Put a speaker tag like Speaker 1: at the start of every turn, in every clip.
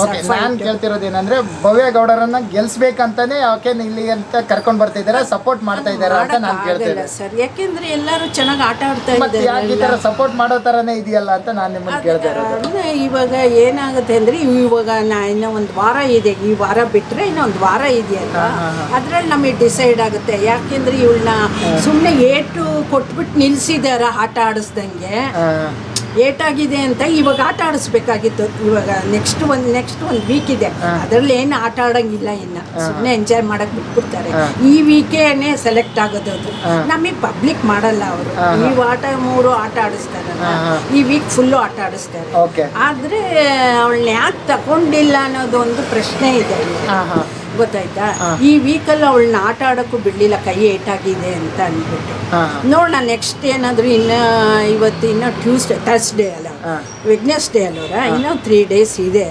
Speaker 1: Okay, ನಾನು ಕೇಳ್ತಿರೋದೇನಂದ್ರೆ ಭವ್ಯ ಗೌಡರನ್ನ ಗೆಲ್ಸ್ಬೇಕಂತಾನೆ ಯಾಕೆ ಇಲ್ಲಿ ಅಂತ ಕರ್ಕೊಂಡ್ ಬರ್ತಾ ಇದಾರೆ, ಸಪೋರ್ಟ್ ಮಾಡ್ತಾ ಇದಾರೆ ಅಂತ ನಾನು ಕೇಳ್ತೇನೆ
Speaker 2: ಸರ್. ಯಾಕೆಂದ್ರೆ ಎಲ್ಲರೂ ಚೆನ್ನಾಗಿ ಆಟ ಆಡ್ತಾ
Speaker 1: ಮತ್ತೆ ಯಾಕೆ ಈ ತರ ಸಪೋರ್ಟ್ ಮಾಡೋ ತರನೇ ಇದೆಯಲ್ಲ ಅಂತ ನಾನು ನಿಮ್ಮನ್ನ ಕೇಳ್ತಾ ಇರೋದು.
Speaker 2: ಅಂದ್ರೆ ಇವಾಗ ಏನಾಗುತ್ತೆ ಅಂದ್ರೆ ಇವಾಗ ಇನ್ನೂ ಒಂದು ವಾರ ಇದೆ, ಈ ವಾರ ಬಿಟ್ರೆ ಇನ್ನೊಂದು ವಾರ ಇದೆಯಲ್ಲ, ಅದ್ರಲ್ಲಿ ನಮಗೆ ಡಿಸೈಡ್ ಆಗುತ್ತೆ. ಯಾಕೆಂದ್ರೆ ಇವಳನ್ನ ಸುಮ್ಮನೆ ಏಟು ಕೊಟ್ಬಿಟ್ಟು ನಿಲ್ಸಿದಾರ ಆಟ ಆಡಿಸ್ದಂಗೆ, ಏಟಾಗಿದೆ ಅಂತ ಇವಾಗ ಆಟ ಆಡಿಸ್ಬೇಕಾಗಿತ್ತು. ಇವಾಗ ನೆಕ್ಸ್ಟ್ ಒಂದು ವೀಕ್ ಇದೆ, ಅದರಲ್ಲಿ ಏನು ಆಟ ಆಡಂಗಿಲ್ಲ, ಇನ್ನು ಸುಮ್ಮನೆ ಎಂಜಾಯ್ ಮಾಡಕ್ ಬಿಟ್ಬಿಡ್ತಾರೆ. ಈ ವೀಕೇನೆ ಸೆಲೆಕ್ಟ್ ಆಗೋದು. ಅದು ನಮಗೆ ಪಬ್ಲಿಕ್ ಮಾಡಲ್ಲ ಅವರು. ಈ 3 ಆಟ ಆಡಿಸ್ತಾರಲ್ಲ, ಈ ವೀಕ್ ಫುಲ್ಲು ಆಟ ಆಡಿಸ್ತಾರೆ. ಆದ್ರೆ ಅವಳನ್ನ ಯಾಕೆ ತಗೊಂಡಿಲ್ಲ ಅನ್ನೋದು ಒಂದು ಪ್ರಶ್ನೆ ಇದೆ, ಗೊತ್ತಾಯ್ತಾ? ಈ ವೀಕಲ್ಲಿ ಅವಳನ್ನ ಆಟ ಆಡೋಕ್ಕೂ ಬಿಡಲಿಲ್ಲ, ಕೈ ಏಟಾಗಿದೆ ಅಂತ ಅಂದ್ಬಿಟ್ಟು. ನೋಡೋಣ ನೆಕ್ಸ್ಟ್ ಏನಾದರೂ ಇವತ್ತು ಥರ್ಸ್ಡೇ ಅಲ್ಲ, ವೆಡ್ನೆಸ್ಡೇ ಅಲ್ವರ, ಇನ್ನೂ 3 days ಇದೆ.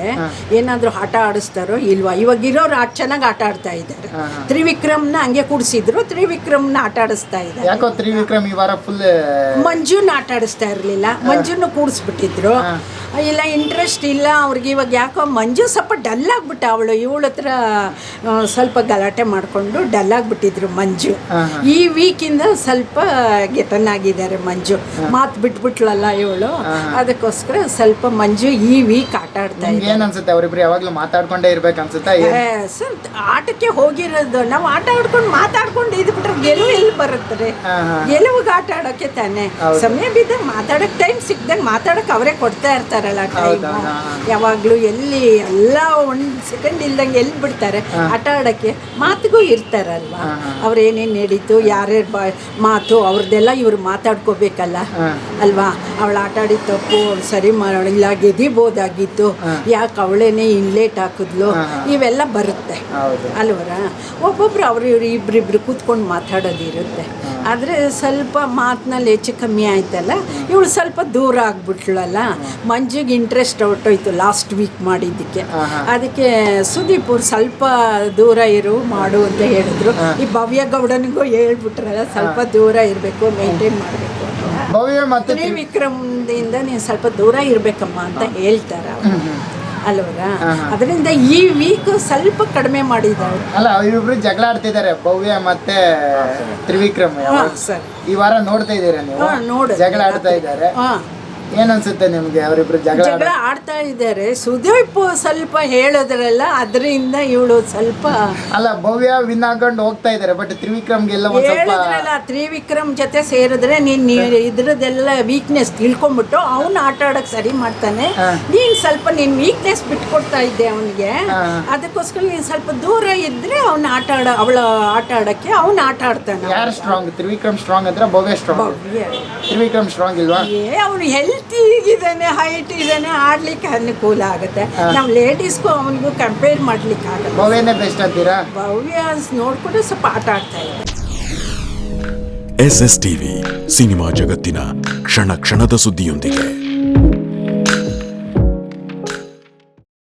Speaker 2: ಏನಾದರೂ ಆಟ ಆಡಿಸ್ತಾರೋ ಇಲ್ವಾ? ಇವಾಗ ಇರೋರು ಚೆನ್ನಾಗಿ ಆಟ ಆಡ್ತಾ ಇದ್ದಾರೆ. ತ್ರಿವಿಕ್ರಮ್ನ ಹಂಗೆ ಕೂಡಿಸಿದ್ರು, ತ್ರಿವಿಕ್ರಮ್ನ ಆಟ ಆಡಿಸ್ತಾ ಇದ್ದಾರೆ.
Speaker 1: ಯಾಕೋ ತ್ರಿವಿಕ್ರಮ್ ಈ ವಾರ ಫುಲ್
Speaker 2: ಮಂಜುನ ಆಟ ಆಡಿಸ್ತಾ ಇರಲಿಲ್ಲ, ಮಂಜುನ ಕೂಡಿಸ್ಬಿಟ್ಟಿದ್ರು. ಇಲ್ಲ, ಇಂಟ್ರೆಸ್ಟ್ ಇಲ್ಲ ಅವ್ರಿಗೆ. ಇವಾಗ ಯಾಕೋ ಮಂಜು ಸ್ವಲ್ಪ ಡಲ್ ಆಗ್ಬಿಟ್ಟ. ಇವಳ ಹತ್ರ ಸ್ವಲ್ಪ ಗಲಾಟೆ ಮಾಡಿಕೊಂಡು ಡಲ್ ಆಗಿಬಿಟ್ಟಿದ್ರು ಮಂಜು. ಈ ವೀಕಿಂದ ಸ್ವಲ್ಪ ಗೆತನಾಗಿದ್ದಾರೆ ಮಂಜು. ಮಾತು ಬಿಟ್ಬಿಟ್ಲಲ್ಲ ಇವಳು, ಅದಕ್ಕೋಸ್ಕರ ಸ್ವಲ್ಪ ಮಂಜು ಈ ವೀಕ್ ಆಟ ಆಡ್ತಾ ಇದ್ದಾರೆ.
Speaker 1: ಏನ್ ಅನ್ಸುತ್ತೆ, ಅವರಿಬ್ರು ಯಾವಾಗ್ಲೂ ಮಾತಾಡ್ಕೊಂಡೇ ಇರ್ಬೇಕು ಅನ್ಸುತ್ತಾ?
Speaker 2: ಸರ್, ಆಟಕ್ಕೆ ಹೋಗಿರೋದು ನಾವು ಆಟ ಆಡ್ಕೊಂಡು ಮಾತಾಡ್ಕೊಂಡು ಇದ್ಬಿಟ್ರೆ ಗೆಲುವು ಎಲ್ಲಿ ಬರುತ್ತಾರೆ? ಗೆಲುವಿಗೆ ಆಟ ಆಡೋಕೆ ತಾನೆ. ಸಮಯ ಬಿದ್ದಾಗ ಮಾತಾಡೋಕೆ, ಟೈಮ್ ಸಿಕ್ದಂಗೆ ಮಾತಾಡೋಕೆ ಅವರೇ ಕೊಡ್ತಾ ಇರ್ತಾರಲ್ಲ ಟೈಮ್. ಯಾವಾಗಲೂ ಎಲ್ಲಿ ಎಲ್ಲ 1 ಸೆಕೆಂಡ್ ಇಲ್ದಂಗೆ ಎಲ್ಲಿ ಬಿಡ್ತಾರೆ ಆಟ ಆಡೋಕ್ಕೆ? ಮಾತಿಗೂ ಇರ್ತಾರಲ್ವಾ, ಅವ್ರೇನೇನು ನಡೀತು, ಯಾರ್ಯಾರು ಮಾತು ಅವ್ರದ್ದೆಲ್ಲ ಇವ್ರು ಮಾತಾಡ್ಕೋಬೇಕಲ್ಲ ಅಲ್ವಾ? ಅವಳು ಆಟ ಆಡಿದ ತಪ್ಪು ಸರಿ ಮಾಡೋಣಿಲ್ಲ, ಗೆದಿಬೋದಾಗಿತ್ತು, ಯಾಕೆ ಅವಳೇನೆ ಇನ್ಲೇಟ್ ಹಾಕಿದ್ಲು, ಇವೆಲ್ಲ ಬರುತ್ತೆ ಅಲ್ವರ? ಒಬ್ಬೊಬ್ರು ಇವ್ರು ಇಬ್ಬರಿಬ್ರು ಕೂತ್ಕೊಂಡು ಮಾತಾಡೋದಿರುತ್ತೆ. ಆದರೆ ಸ್ವಲ್ಪ ಮಾತಿನಲ್ಲಿ ಹೆಚ್ಚು ಕಮ್ಮಿ ಆಯ್ತಲ್ಲ, ಇವಳು ಸ್ವಲ್ಪ ದೂರ ಆಗ್ಬಿಟ್ಲಲ್ಲ. ಮಂಜಿಗೆ ಇಂಟ್ರೆಸ್ಟ್ ಹೊರಟೋಯ್ತು ಲಾಸ್ಟ್ ವೀಕ್ ಮಾಡಿದ್ದಕ್ಕೆ. ಅದಕ್ಕೆ ಸುದೀಪ್ ಅವ್ರು ಸ್ವಲ್ಪ ದೂರ ಮಾಡು ಅಂತ ಹೇಳಿದ್ರು. ಈ ಭವ್ಯ ಗೌಡನಿಗೂ ಹೇಳ್ಬಿಟ್ರಲ್ಲ, ಸ್ವಲ್ಪ ದೂರ ಇರಬೇಕು, ಮೇಂಟೈನ್ ಮಾಡಬೇಕು.
Speaker 1: ಭವ್ಯ ಮತ್ತೆ
Speaker 2: ತ್ರಿವಿಕ್ರಮದಿಂದ ನೀವು ಸ್ವಲ್ಪ ದೂರ ಇರಬೇಕಮ್ಮ ಅಂತ ಹೇಳ್ತಾರೆ ಅಲ್ವರ? ಅದರಿಂದ ಈ ವೀಕ್ ಸ್ವಲ್ಪ ಕಡಿಮೆ ಮಾಡಿದ್ದಾರೆ.
Speaker 1: ಅಲ್ಲ, ಇವರಿಬ್ರು ಜಗಳ ಆಡ್ತಿದ್ದಾರೆ, ಭವ್ಯ ಮತ್ತೆ ತ್ರಿವಿಕ್ರಮ್. ಈ ವಾರ ನೋಡ್ತಾ ಇದ್ದೀರಾ ನೀವು? ಜಗಳ ಆಡ್ತಾ ಇದ್ದಾರೆ. ಏನ್ ಅನ್ಸುತ್ತೆ ನಿಮ್ಗೆ ಅವರಿಬ್ರು ಜಗಳ
Speaker 2: ಆಡ್ತಾ ಇದ್ದಾರೆ? ಸುದೀಪ್ ಸ್ವಲ್ಪ ಹೇಳಿದ್ರಲ್ಲ, ಅದರಿಂದ ಇವಳು ಸ್ವಲ್ಪ
Speaker 1: ಅಲ್ಲ, ಭವ್ಯ ವಿನ್ ಆಗೊಂಡು ಹೋಗ್ತಾ ಇದ್ದಾರೆ. ಬಟ್ ತ್ರಿವಿಕ್ರಮ್ಗೆಲ್ಲ
Speaker 2: ಹೇಳಿದ್ರಲ್ಲ, ತ್ರಿವಿಕ್ರಮ್ ಜೊತೆ ಸೇರಿದ್ರೆ ನೀನ್ ಇದ್ರದ್ದೆಲ್ಲ ವೀಕ್ನೆಸ್ ತಿಳ್ಕೊಂಡ್ಬಿಟ್ಟು ಅವ್ನು ಆಟ ಆಡಕ್ ಸರಿ ಮಾಡ್ತಾನೆ. ನೀನ್ ಸ್ವಲ್ಪ ನಿನ್ ವೀಕ್ನೆಸ್ ಬಿಟ್ಕೊಡ್ತಾ ಇದ್ದೆ ಅವನಿಗೆ. ಅದಕ್ಕೋಸ್ಕರ ನೀನ್ ಸ್ವಲ್ಪ ದೂರ ಇದ್ರೆ ಅವಳ ಆಟ ಆಡಕ್ಕೆ ಅವ್ನು ಆಟ ಆಡ್ತಾನೆ.
Speaker 1: ಯಾರು ಸ್ಟ್ರಾಂಗ್? ತ್ರಿವಿಕ್ರಮ್ ಸ್ಟ್ರಾಂಗ್ ಅಂದ್ರೆ ಭವ್ಯ ಸ್ಟ್ರಾಂಗ್? ತ್ರಿವಿಕ್ರಮ್ ಸ್ಟ್ರಾಂಗ್ ಇಲ್ವಾ?
Speaker 2: ಅವನು ಹೆಲ್ತಿಗಿದ್ದಾನೆ, ಹೈಟ್ ಇದ್ದಾನೆ, ಆಡ್ಲಿಕ್ಕೆ ಅನುಕೂಲ ಆಗುತ್ತೆ. ನಾವು ಲೇಡೀಸ್ಗೂ ಅವನಿಗೂ ಕಂಪೇರ್ ಮಾಡ್ಲಿಕ್ಕೆ ಆಗಲ್ಲ.
Speaker 1: ಭವ್ಯನೇ ಬೆಸ್ಟ್ ಅಂತೀರಾ?
Speaker 2: ಭವ್ಯ ನೋಡ್ಕೊಂಡು ಸ್ವಲ್ಪ ಆಟ ಆಡ್ತಾ ಇದೆ.
Speaker 3: SS TV ಸಿನಿಮಾ ಜಗತ್ತಿನ ಕ್ಷಣ ಕ್ಷಣದ ಸುದ್ದಿಯೊಂದಿಗೆ.